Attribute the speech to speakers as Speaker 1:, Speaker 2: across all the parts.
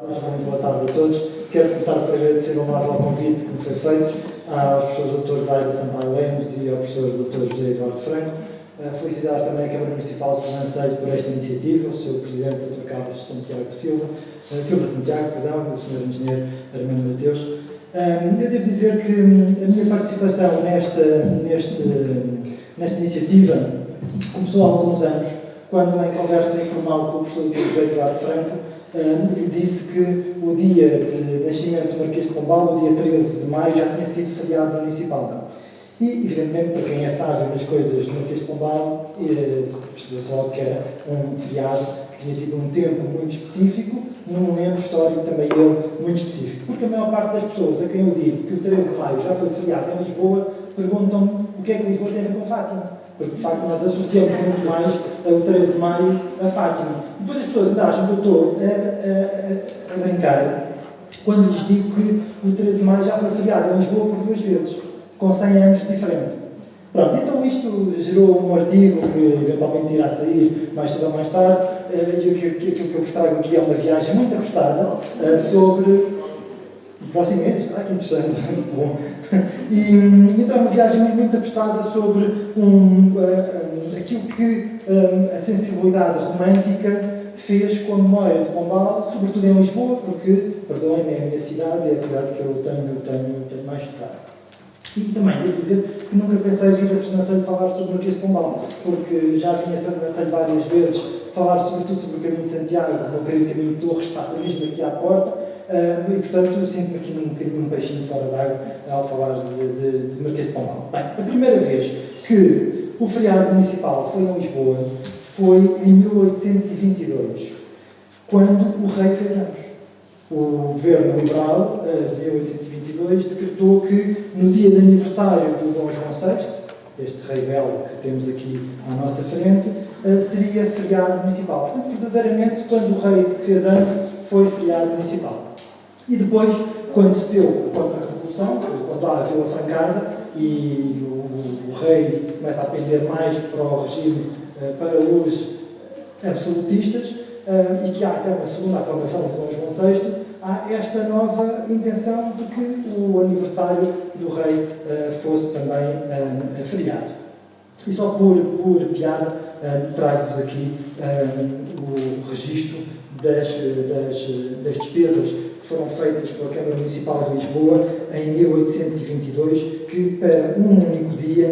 Speaker 1: Muito boa tarde a todos. Quero começar por agradecer o amável convite que me foi feito aos professores Dr. Aida Sampaio Lemos e ao professor Dr. José Eduardo Franco. Felicitar também a Câmara Municipal de Sobrancelho por esta iniciativa, o seu Presidente Dr. Carlos Santiago Silva Santiago, o Sr. Engenheiro Armando Mateus. Eu devo dizer que a minha participação nesta iniciativa começou há alguns anos, quando em conversa informal com o professor Dr. José Eduardo Franco, lhe disse que o dia de nascimento do Marquês de Pombal, o dia 13 de maio, já tinha sido feriado municipal. E, evidentemente, para quem é sábio nas coisas do Marquês de Pombal, percebeu só que era um feriado que tinha tido um tempo muito específico, num momento histórico também ele muito específico. Porque a maior parte das pessoas a quem eu digo que o 13 de maio já foi feriado em Lisboa, perguntam-me o que é que Lisboa tem a ver com Fátima. Porque, de facto, nós associamos muito mais o 13 de maio a Fátima. Depois as pessoas ainda acham que eu estou a brincar quando lhes digo que o 13 de maio já foi feriado em Lisboa por 2 vezes, com 100 anos de diferença. Pronto, então isto gerou um artigo que eventualmente irá sair mais cedo ou mais tarde, e aquilo que eu vos trago aqui é uma viagem muito apressada sobre o próximo mês. Que interessante, muito bom. E então é uma viagem muito apressada sobre aquilo que a sensibilidade romântica fez com a memória de Pombal, sobretudo em Lisboa, porque, perdoem-me, é a minha cidade, é a cidade que eu tenho mais estudado. E também devo dizer que nunca pensei vir a Sernancelho falar sobre o Marquês de Pombal, porque já vim a Sernancelho várias vezes falar sobretudo sobre o Caminho de Santiago, o meu querido Caminho de Torres, que passa mesmo aqui à porta, e portanto sinto-me aqui um bocadinho um peixinho fora d'água ao falar de Marquês de Pombal. Bem, a primeira vez que o feriado municipal foi em Lisboa foi em 1822, quando o rei fez anos. O governo liberal de 1822 decretou que no dia de aniversário do Dom João VI, este rei belo que temos aqui à nossa frente, seria feriado municipal. Portanto, verdadeiramente, quando o rei fez anos, foi feriado municipal. E depois, quando se deu a Contra-Revolução, quando há a Vila Francada e o rei começa a pender mais para o regime, para os absolutistas, e que há até uma segunda aclamação de Dom João VI, há esta nova intenção de que o aniversário do rei fosse também feriado. E só por piada trago-vos aqui o registro das despesas que foram feitas pela Câmara Municipal de Lisboa em 1822, que para um único dia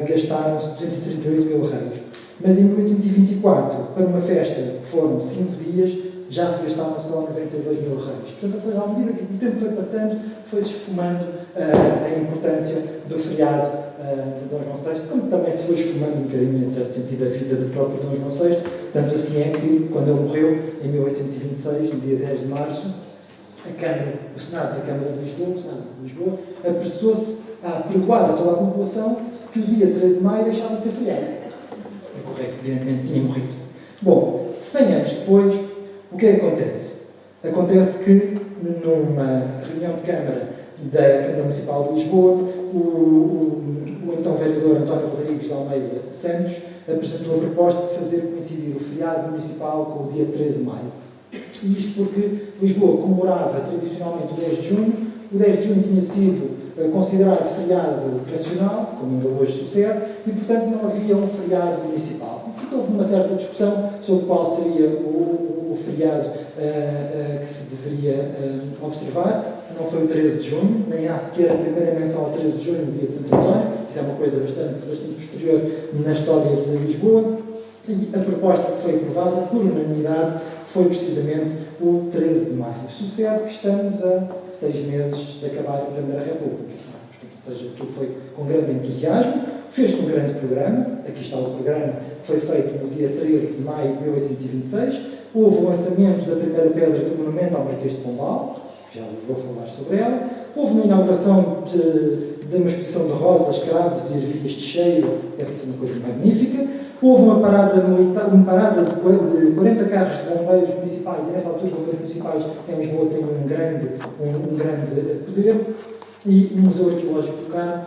Speaker 1: gastaram-se 238 mil reis. Mas em 1824, para uma festa que foram 5 dias, já se gastaram só 92 mil reis. Portanto, ou seja, à medida que o tempo foi passando, foi-se esfumando a importância do feriado de Dom João VI, como também se foi esfumando um bocadinho, em certo sentido, a vida do próprio Dom João VI. Tanto assim é que, quando ele morreu, em 1826, no dia 10 de março, o Senado da Câmara de Lisboa, apressou-se a pregoar a toda a população que o dia 13 de maio deixava de ser feriado. Porque o rei, evidentemente, tinha morrido. Bom, 100 anos depois, o que é que acontece? Acontece que, numa reunião de Câmara da Câmara Municipal de Lisboa, o então vereador António Rodrigues de Almeida Santos apresentou a proposta de fazer coincidir o feriado municipal com o dia 13 de maio. E isto porque Lisboa comemorava tradicionalmente o 10 de junho, o 10 de junho tinha sido considerado feriado nacional, como ainda hoje sucede, e portanto não havia um feriado municipal. Então houve uma certa discussão sobre qual seria o feriado que se deveria observar. Não foi o 13 de junho, nem há sequer a primeira menção ao 13 de junho, no dia de Santo António. Isso é uma coisa bastante posterior na história de Lisboa. E a proposta que foi aprovada por unanimidade foi precisamente o 13 de maio. Sucede que estamos a 6 meses de acabar a Primeira República. Ou seja, aquilo foi com grande entusiasmo, fez-se um grande programa. Aqui está o programa que foi feito no dia 13 de maio de 1826. Houve o lançamento da primeira pedra do monumento ao Marquês de Pombal, já vos vou falar sobre ela. Houve uma inauguração de uma exposição de rosas, cravos e ervilhas de cheiro, deve ser uma coisa magnífica. Houve uma parada de 40 carros de bombeiros municipais, e nesta altura os bombeiros municipais em Lisboa têm um grande poder, e no Museu Arqueológico do Caro,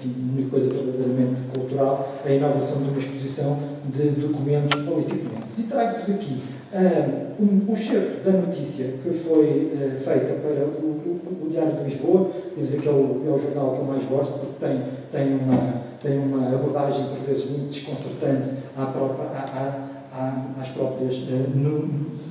Speaker 1: uma coisa verdadeiramente cultural, a inauguração de uma exposição de documentos policiais. E trago-vos aqui O excerto da notícia que foi feita para o Diário de Lisboa, devo dizer que é o jornal que eu mais gosto, porque tem uma abordagem, por vezes, muito desconcertante às próprias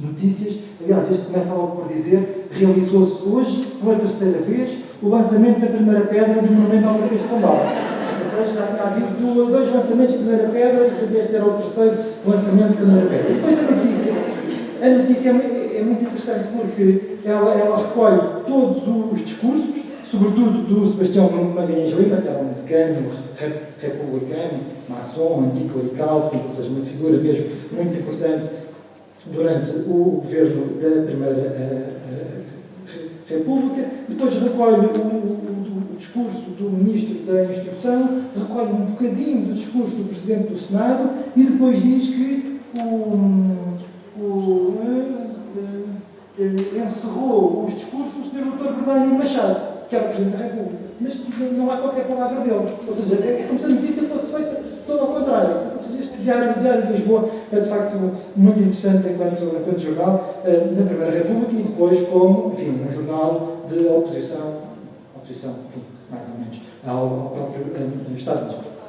Speaker 1: notícias. Aliás, este começa logo por dizer: realizou-se hoje, pela terceira vez, o lançamento da primeira pedra do monumento ao Marquês de Pombal. Ou seja, já tinha havido 2 lançamentos de primeira pedra, e portanto este era o terceiro lançamento de primeira pedra. Depois a notícia é muito interessante porque ela recolhe todos os discursos, sobretudo do Sebastião Magalhães Lima, que era um decano republicano, maçom, anticlerical, ou seja, uma figura mesmo muito importante durante o governo da Primeira República. Depois recolhe o discurso do Ministro da Instrução, recolhe um bocadinho do discurso do Presidente do Senado e depois diz que encerrou os discursos o Sr. Dr. Bernardino Machado, que era o Presidente da República. Mas não há qualquer palavra dele. Ou seja, é como se a notícia fosse feita todo ao contrário. Ou seja, este Diário de Lisboa é de facto muito interessante enquanto jornal na Primeira República e depois como, enfim, um jornal de oposição, enfim, mais ou menos, ao próprio Estado de Lisboa.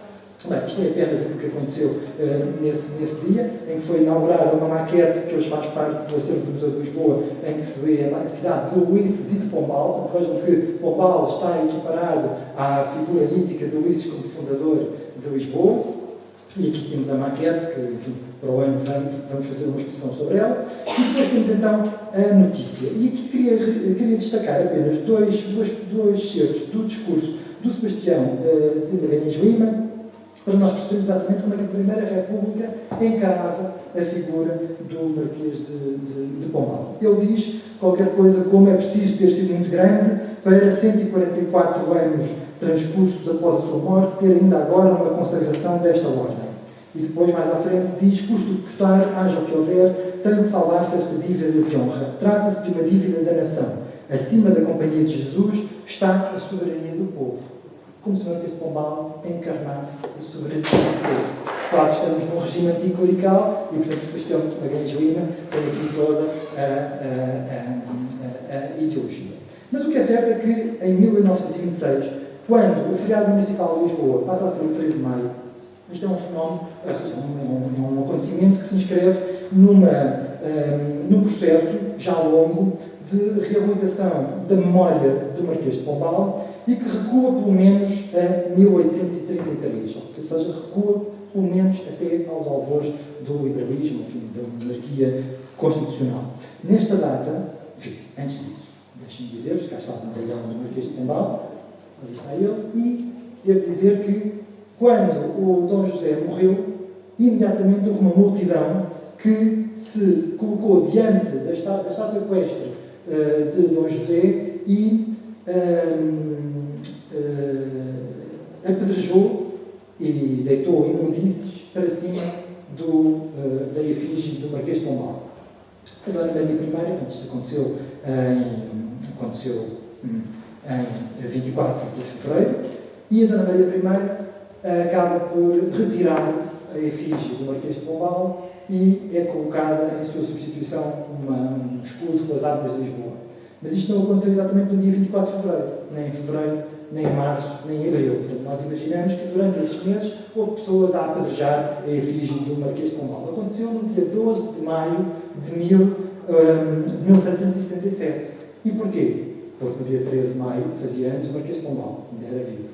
Speaker 1: Bem, isto é apenas aquilo que aconteceu nesse dia, em que foi inaugurada uma maquete que hoje faz parte do acervo do Museu de Lisboa, em que se vê a cidade de Ulisses e de Pombal. Vejam que Pombal está equiparado à figura mítica de Ulisses como fundador de Lisboa. E aqui temos a maquete, que, enfim, para o ano vamos fazer uma exposição sobre ela. E depois temos então a notícia. E aqui queria destacar apenas dois certos do discurso do Sebastião de Magalhães Lima, para nós percebermos exatamente como é que a Primeira República encarava a figura do Marquês de Pombal. Ele diz qualquer coisa como: é preciso ter sido muito grande para 144 anos transcursos após a sua morte ter ainda agora uma consagração desta ordem. E depois, mais à frente, diz: custo o que custar, haja o que houver, tem de saldar-se essa dívida de honra. Trata-se de uma dívida da nação. Acima da Companhia de Jesus está a soberania do povo. Como se o Marquês de Pombal encarnasse a soberania do povo. Claro que estamos num regime anticlerical e, portanto, Sebastião de Magalhães Lima tem aqui toda a ideologia. Mas o que é certo é que, em 1926, quando o feriado municipal de Lisboa passa a ser o 13 de maio, isto é um fenómeno, ou seja, é um acontecimento que se inscreve num processo já longo de reabilitação da memória do Marquês de Pombal e que recua pelo menos a 1833, ou seja, recua pelo menos até aos alvores do liberalismo, enfim, da monarquia constitucional. Nesta data, enfim, antes disso, deixem-me dizer, cá está o medalhão do Marquês de Pombal, ali está ele, e devo dizer que quando o Dom José morreu, imediatamente houve uma multidão que se colocou diante da estátua equestre de Dom José e apedrejou e deitou imundícies para cima da efígie do Marquês de Pombal. A Dona Maria I, isto aconteceu em 24 de fevereiro, e a Dona Maria I acaba por retirar a efígie do Marquês de Pombal e é colocada em sua substituição um escudo com as armas de Lisboa. Mas isto não aconteceu exatamente no dia 24 de fevereiro, nem em fevereiro, nem em março, nem em abril. Portanto, nós imaginamos que durante esses meses houve pessoas a apedrejar a efígie do Marquês de Pombal. Aconteceu no dia 12 de maio de 1777. E porquê? Porque no dia 13 de maio fazia anos o Marquês de Pombal, que ainda era vivo.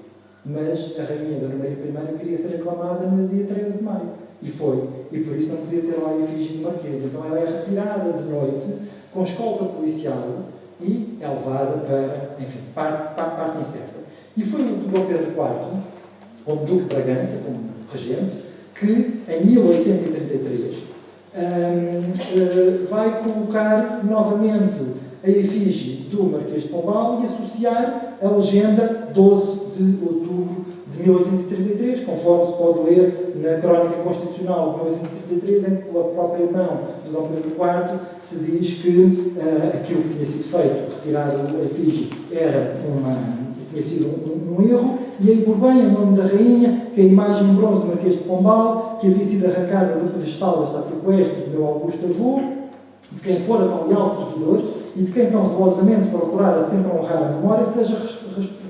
Speaker 1: Mas a rainha Dona Maria I queria ser aclamada no dia 13 de maio. E foi. E por isso não podia ter lá a efígie do Marquês. Então ela é retirada de noite, com escolta policial, e é levada para, enfim, parte incerta. E foi o Dom Pedro IV, como Duque de Bragança, como regente, que em 1833 vai colocar novamente a efígie do Marquês de Pombal e associar a legenda 12 de outubro de 1833, conforme se pode ler na Crónica Constitucional de 1833, em que, pela própria mão do Dom Pedro IV, se diz que aquilo que tinha sido feito, retirado a efígie, tinha sido um erro, e aí, por bem, em nome da rainha, que a imagem em bronze do Marquês de Pombal, que havia sido arrancada do pedestal da estátua equestre do meu augusto avô, de quem for tão leal servidor e de quem tão zelosamente procurar sempre honrar a memória, seja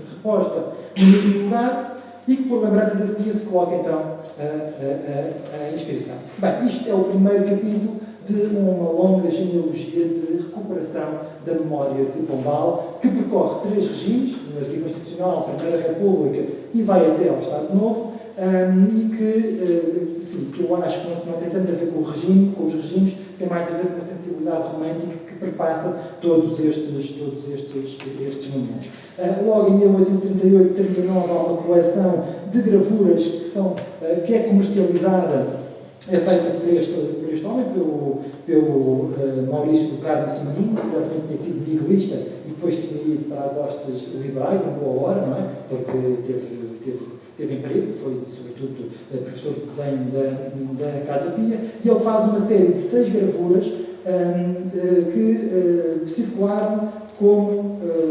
Speaker 1: reposta no mesmo lugar e que por lembrança desse dia se coloque então a inscrição. Bem, isto é o primeiro capítulo de uma longa genealogia de recuperação da memória de Pombal, que percorre 3 regimes, monarquia constitucional, Primeira República e vai até ao Estado Novo, e que eu acho que não tem tanto a ver com o regime, com os regimes, tem mais a ver com uma sensibilidade romântica que perpassa todos estes momentos. Logo em 1838-39 há uma coleção de gravuras que é comercializada, é feita por este homem, pelo Maurício do Carmo Simoninho, que curiosamente tinha sido miguelista e depois tinha ido para as hostes liberais, em boa hora, não é? Porque teve emprego, foi sobretudo professor de desenho da Casa Pia, e ele faz uma série de 6 gravuras que circularam com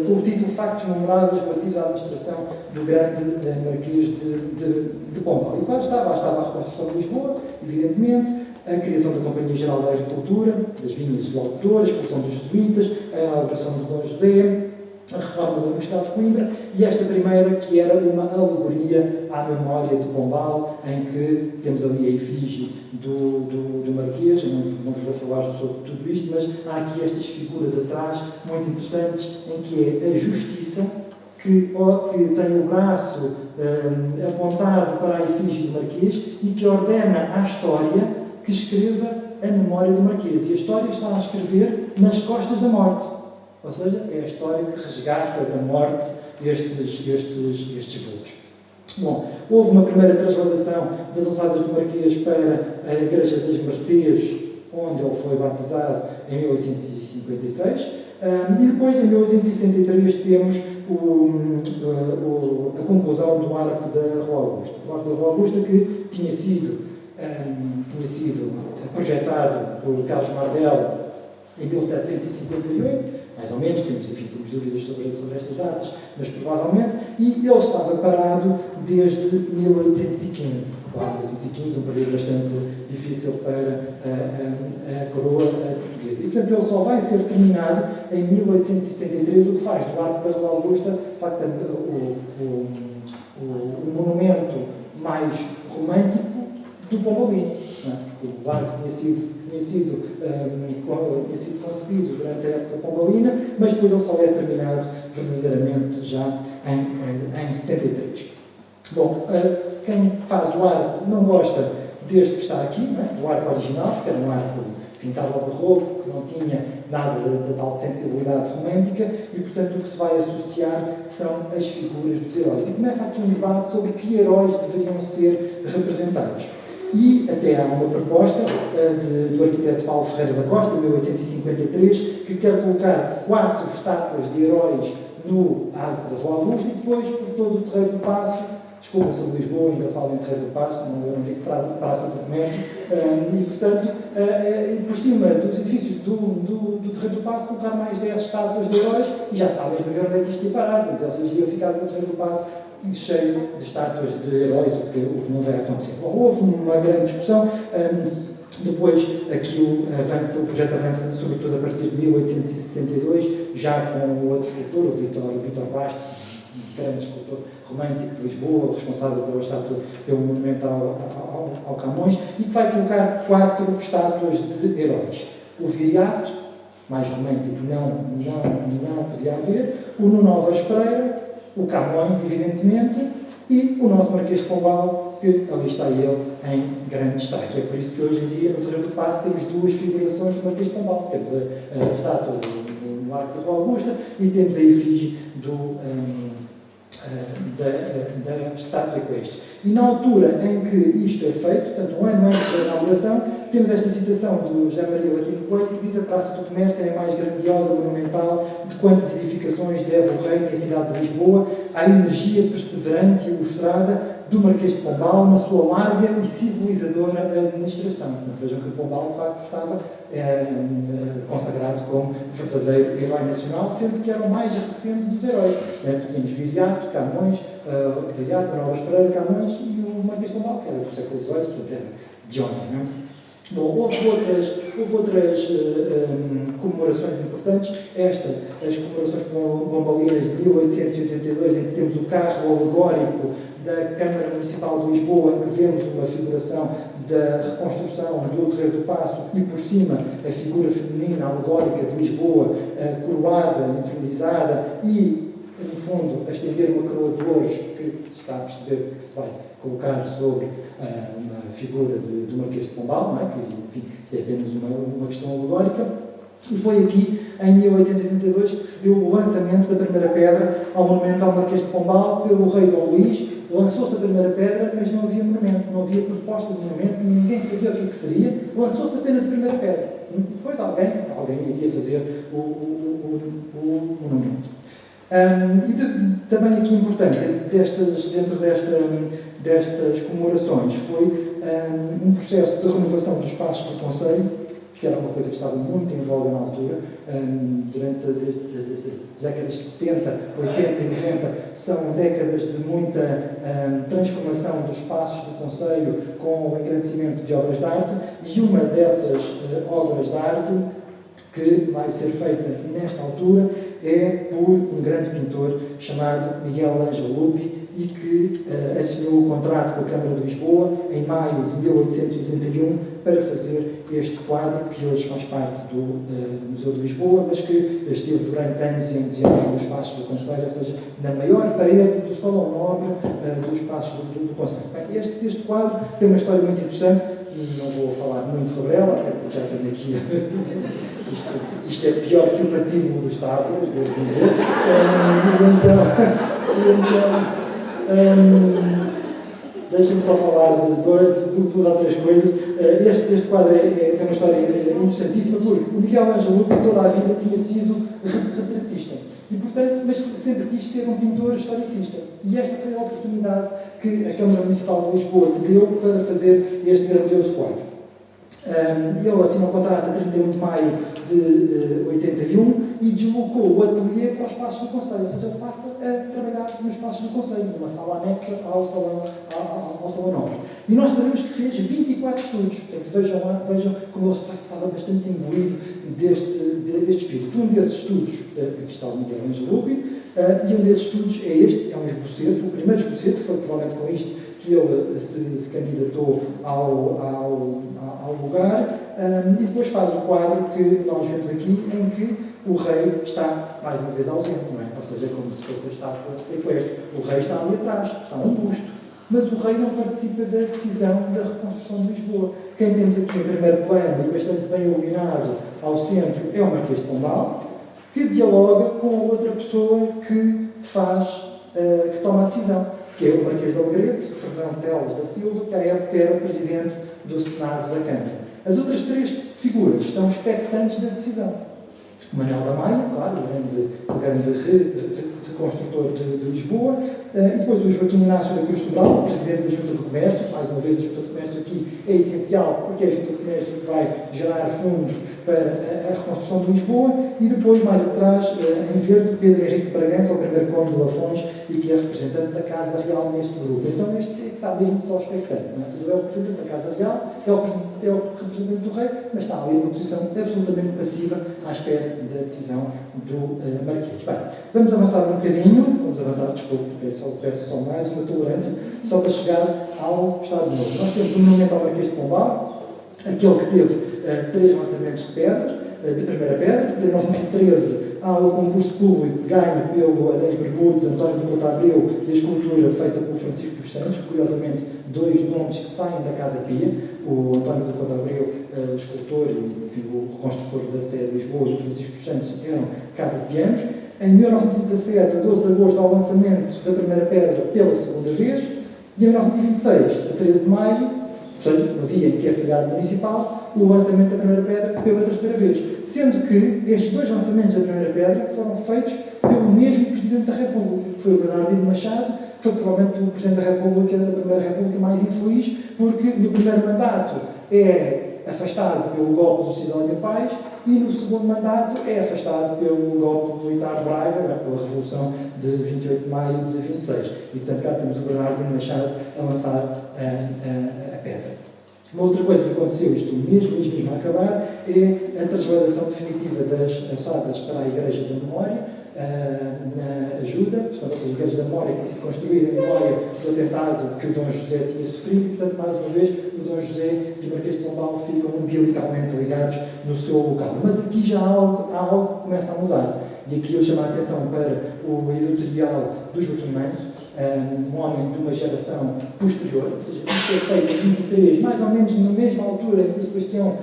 Speaker 1: o título Factos Memoráveis relativos à administração do grande Marquês de Pombal. E claro, estava a reconstrução de Lisboa, evidentemente, a criação da Companhia Geral da Agricultura, das vinhas do autor, a expulsão dos jesuítas, a inauguração de Dom José, a reforma da Universidade de Coimbra, e esta primeira, que era uma alegoria à memória de Pombal, em que temos ali a efígie do Marquês. Eu não vos vou falar sobre tudo isto, mas há aqui estas figuras atrás, muito interessantes, em que é a justiça, que tem o braço apontado para a efígie do Marquês e que ordena à história que escreva a memória do Marquês. E a história está a escrever nas costas da morte. Ou seja, é a história que resgata da morte estes vultos. Bom, houve uma primeira transladação das ousadas do Marquês para a Igreja das Mercês, onde ele foi batizado em 1856. E depois, em 1873, temos a conclusão do Arco da Rua Augusta. O Arco da Rua Augusta, que tinha sido projetado por Carlos Mardel em 1758, mais ou menos, temos dúvidas sobre estas datas, mas provavelmente, e ele estava parado desde 1815. Claro, 1815, um período bastante difícil para a coroa portuguesa. E, portanto, ele só vai ser terminado em 1873, o que faz do Arco da Rua Augusta, de facto, o monumento mais romântico do Pombalino. Porque o arco tinha sido concebido durante a época pombalina, mas depois ele só é terminado verdadeiramente já em 73. Bom, quem faz o arco não gosta deste que está aqui, não é? O arco original, que era um arco pintado ao barroco, que não tinha nada da tal sensibilidade romântica, e portanto o que se vai associar são as figuras dos heróis. E começa aqui um debate sobre que heróis deveriam ser representados. E até há uma proposta do arquiteto Paulo Ferreira da Costa, em 1853, que quer colocar 4 estátuas de heróis no Arco da Rua Augusta e depois por todo o Terreiro do Paço. Desculpa, sobre Lisboa, ainda falo em Terreiro do Paço, não digo Praça do Comércio, e portanto, por cima dos edifícios do Terreiro do Paço, colocar mais 10 estátuas de heróis, e já está mesmo a ver onde é que isto ia parar, portanto, ou seja, ia ficar no Terreiro do Paço cheio de estátuas de heróis, o que não vai acontecer. Bom, houve uma grande discussão, depois aquilo avança, o projeto avança sobretudo a partir de 1862, já com o outro escultor, o Vítor Bastos, um grande escultor romântico de Lisboa, responsável pelo monumento ao Camões, e que vai colocar 4 estátuas de heróis. O Viriato, mais romântico não podia haver, o Nuno Álvares Pereira, o Camões, evidentemente, e o nosso Marquês de Pombal, que ali está ele em grande destaque. É por isso que hoje em dia, no Terreiro do Paço, temos 2 figurações do Marquês de Pombal. Temos a estátua no Arco da Rua Augusta e temos a efígie da estátua equestre. E na altura em que isto é feito, portanto, um ano antes da inauguração, temos esta citação do José Maria Latino Coelho, que diz: a Praça do Comércio é a mais grandiosa, monumental de quantas edificações deve o reino e a cidade de Lisboa à energia perseverante e ilustrada do Marquês de Pombal na sua larga e civilizadora administração. Vejam que o Pombal, de facto, estava consagrado como verdadeiro herói nacional, sendo que era o mais recente dos heróis. Tínhamos Viriato, Camões, Nuno Álvares Pereira, Camões e o Marquês de Pombal, que era do século XVIII, portanto era de ontem, não é? Bom, houve outras comemorações importantes. As comemorações bombalinas de 1882, em que temos o carro alegórico da Câmara Municipal de Lisboa, em que vemos uma figuração da reconstrução do Terreiro do Paço e, por cima, a figura feminina alegórica de Lisboa, coroada, entronizada e, no fundo, a estender uma coroa de louros que se está a perceber que se vai colocar sobre uma figura do Marquês de Pombal, não é? Que, enfim, isto é apenas uma questão alegórica. E foi aqui, em 1882, que se deu o lançamento da primeira pedra ao monumento ao Marquês de Pombal pelo rei Dom Luís. Lançou-se a primeira pedra, mas não havia monumento, não havia proposta de monumento, ninguém sabia o que seria, lançou-se apenas a primeira pedra. E depois alguém iria fazer o monumento. Também aqui importante, dentro destas comemorações, foi um processo de renovação dos espaços do Conselho, que era uma coisa que estava muito em voga na altura, durante as décadas de 70, 80 e 90, são décadas de muita transformação dos espaços do Conselho com o engrandecimento de obras de arte, e uma dessas obras de arte que vai ser feita nesta altura é por um grande pintor chamado Miguel Ângelo Lupi, e que assinou o contrato com a Câmara de Lisboa em maio de 1881 para fazer este quadro, que hoje faz parte do Museu de Lisboa, mas que esteve durante anos e anos e anos nos espaços do Conselho, ou seja, na maior parede do Salão Nobre dos espaços do Conselho. Bem, este quadro tem uma história muito interessante, e não vou falar muito sobre ela, até porque já tenho aqui... Isto é pior que o patíbulo dos Távoras, devo dizer. Deixem-me só falar de duas ou três coisas. Este quadro tem uma história interessantíssima, porque o Miguel Ângelo Lupi toda a vida tinha sido retratista. E, portanto, mas sempre quis ser um pintor historicista. E esta foi a oportunidade que a Câmara Municipal de Lisboa lhe deu para fazer este grandioso quadro. Ele assinou o contrato a 31 de maio de 81 e deslocou o ateliê para os espaços do Conselho, ou seja, ele passa a trabalhar nos espaços do Conselho, numa sala anexa ao Salão Nobre. E nós sabemos que fez 24 estudos. Vejam como ele estava bastante imbuído deste espírito. Um desses estudos, aqui está o Miguel Ângelo Lupi, e um desses estudos é este, é um esboceto. O primeiro esboceto foi provavelmente com isto que ele se candidatou ao lugar, e depois faz o quadro que nós vemos aqui, em que o rei está, mais uma vez, ausente, não é? Ou seja, como se fosse a estátua equestre. O rei está ali atrás, está um busto, mas o rei não participa da decisão da reconstrução de Lisboa. Quem temos aqui em primeiro plano e bastante bem iluminado ao centro é o Marquês de Pombal, que dialoga com a outra pessoa que toma a decisão, que é o Marquês de Alegrete, Fernão Teles da Silva, que à época era o presidente do Senado da Câmara. As outras três figuras estão expectantes da decisão. O Manuel da Maia, claro, o grande reconstrutor de Lisboa, e depois o Joaquim Inácio da Cruz Sobral, presidente da Junta de Comércio. Mais uma vez, a Junta de Comércio aqui é essencial, porque é a Junta de Comércio que vai gerar fundos para a reconstrução de Lisboa, e depois, mais atrás, em verde, Pedro Henrique de Bragança, o primeiro conde de Lafões, e que é representante da Casa Real neste grupo. Então, este está mesmo só expectante, não é? Ou seja, é o representante da Casa Real, é o representante do rei, mas está ali numa posição absolutamente passiva à espera da decisão do Marquês. Bem, vamos avançar um bocadinho, peço só mais uma tolerância, só para chegar ao Estado Novo. Nós temos um monumento ao Marquês de Pombal, aquele que teve 3 lançamentos de pedras, de primeira pedra. Em 1913 há o concurso público ganho pelo Adés Bermudes, António do Couto Abreu, e a escultura feita pelo Francisco dos Santos, curiosamente 2 nomes que saem da Casa Pia, o António do Couto Abreu, escultor e enfim, o reconstrutor da Sé de Lisboa, e o Francisco dos Santos eram Casa de Pianos. Em 1917, a 12 de agosto, há o lançamento da primeira pedra pela segunda vez, e em 1926, a 13 de maio, ou seja, no dia em que é feriado municipal, o lançamento da primeira pedra pela terceira vez. Sendo que estes 2 lançamentos da primeira pedra foram feitos pelo mesmo Presidente da República, que foi o Bernardino Machado, que foi provavelmente o Presidente da República, da Primeira República mais infeliz, porque no primeiro mandato é afastado pelo golpe do Sidónio Pais e no segundo mandato é afastado pelo golpe militar de Braga, pela Revolução de 28 de maio de 26. E, portanto, cá temos o Bernardino Machado a lançar a pedra. Uma outra coisa que aconteceu, isto mesmo a acabar, é a transladação definitiva das ossadas para a Igreja da Memória, na ajuda, portanto, ou seja, a Igreja da Memória que tinha sido construída em memória do atentado que o Dom José tinha sofrido, e, portanto, mais uma vez, o Dom José e o Marquês de Pombal ficam umbilicalmente ligados no seu local. Mas aqui já há algo que começa a mudar. E aqui eu chamo a atenção para o editorial do Joaquim Manso, um homem de uma geração posterior, ou seja, isto é feito em 23, mais ou menos na mesma altura em que o Sebastião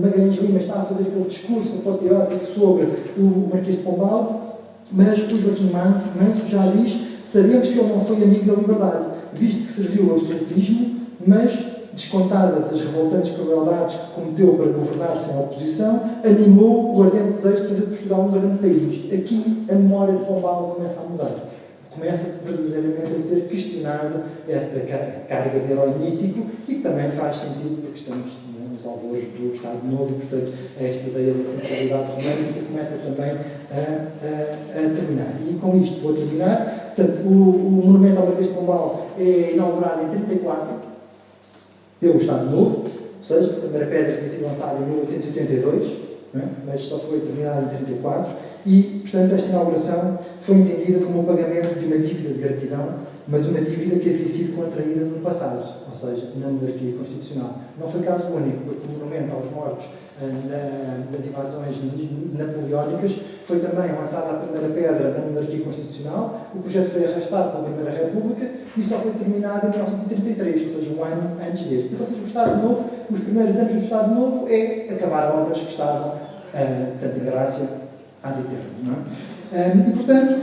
Speaker 1: Magalhães Lima está a fazer aquele discurso apoteótico sobre o Marquês de Pombal, mas o Joaquim Manso já diz: sabemos que ele não foi amigo da liberdade, visto que serviu ao absolutismo, mas, descontadas as revoltantes crueldades que cometeu para governar sem oposição, animou o ardente desejo de fazer de Portugal um grande país. Aqui a memória de Pombal começa a mudar. Começa verdadeiramente a ser questionada esta carga de herói mítico, e que também faz sentido porque estamos nos alvores do Estado Novo, e portanto esta ideia da sensibilidade romântica começa também a terminar. E com isto vou terminar. Portanto, o monumento ao Marquês de Pombal é inaugurado em 1934 pelo Estado Novo, ou seja, a primeira pedra tinha sido lançada em 1882, mas só foi terminada em 1934. E, portanto, esta inauguração foi entendida como o pagamento de uma dívida de gratidão, mas uma dívida que havia sido contraída no passado, ou seja, na monarquia constitucional. Não foi caso único, porque o monumento aos mortos das invasões napoleónicas foi também lançada a primeira pedra na monarquia constitucional, o projeto foi arrastado pela Primeira República e só foi terminado em 1933, ou seja, um ano antes deste. Então, ou seja, o Estado Novo, os primeiros anos do Estado Novo é acabar obras que estavam de Santa Engrácia ad eterno, e, portanto,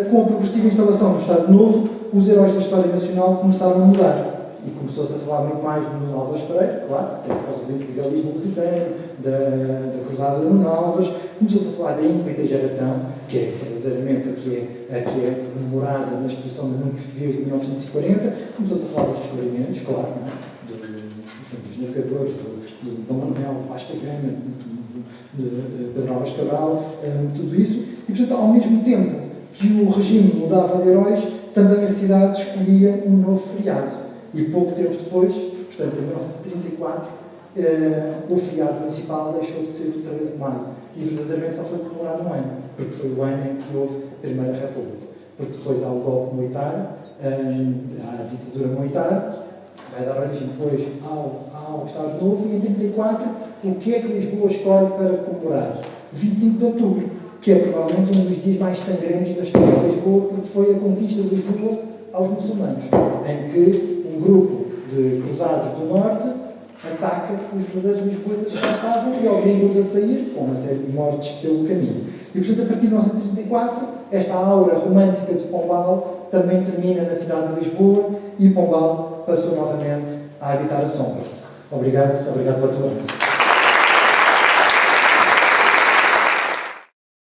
Speaker 1: com a progressiva instalação do Estado Novo, os heróis da história nacional começaram a mudar. E começou-se a falar muito mais do Nuno Álvares Pereira, claro, até por causa do individualismo lusitano, da Cruzada de Nuno Álvares. Começou-se a falar da incrível geração, que é verdadeiramente a que é comemorada na exposição do mundo português de 1940. Começou-se a falar dos descobrimentos, claro, dos navegadores, do Dom Manuel Vaz da Gama, de Pedro Álvares Cabral, tudo isso. E, portanto, ao mesmo tempo que o regime mudava de heróis, também a cidade escolhia um novo feriado. E pouco tempo depois, portanto, em 1934, o feriado municipal deixou de ser o 13 de maio. E verdadeiramente só foi comemorado um ano, porque foi o ano em que houve a Primeira República. Porque depois há o golpe militar, há a ditadura militar, vai dar origem depois ao Estado Novo, e em 1934, o que é que Lisboa escolhe para comemorar? 25 de outubro, que é provavelmente um dos dias mais sangrentos da história de Lisboa, porque foi a conquista de Lisboa aos muçulmanos, em que um grupo de cruzados do norte ataca os verdadeiros lisboetas que lá estavam e obriga-os a sair, com uma série de mortes pelo caminho. E, portanto, a partir de 1934, esta aura romântica de Pombal também termina na cidade de Lisboa, e Pombal passou novamente a habitar a sombra. Obrigado pela tua atenção.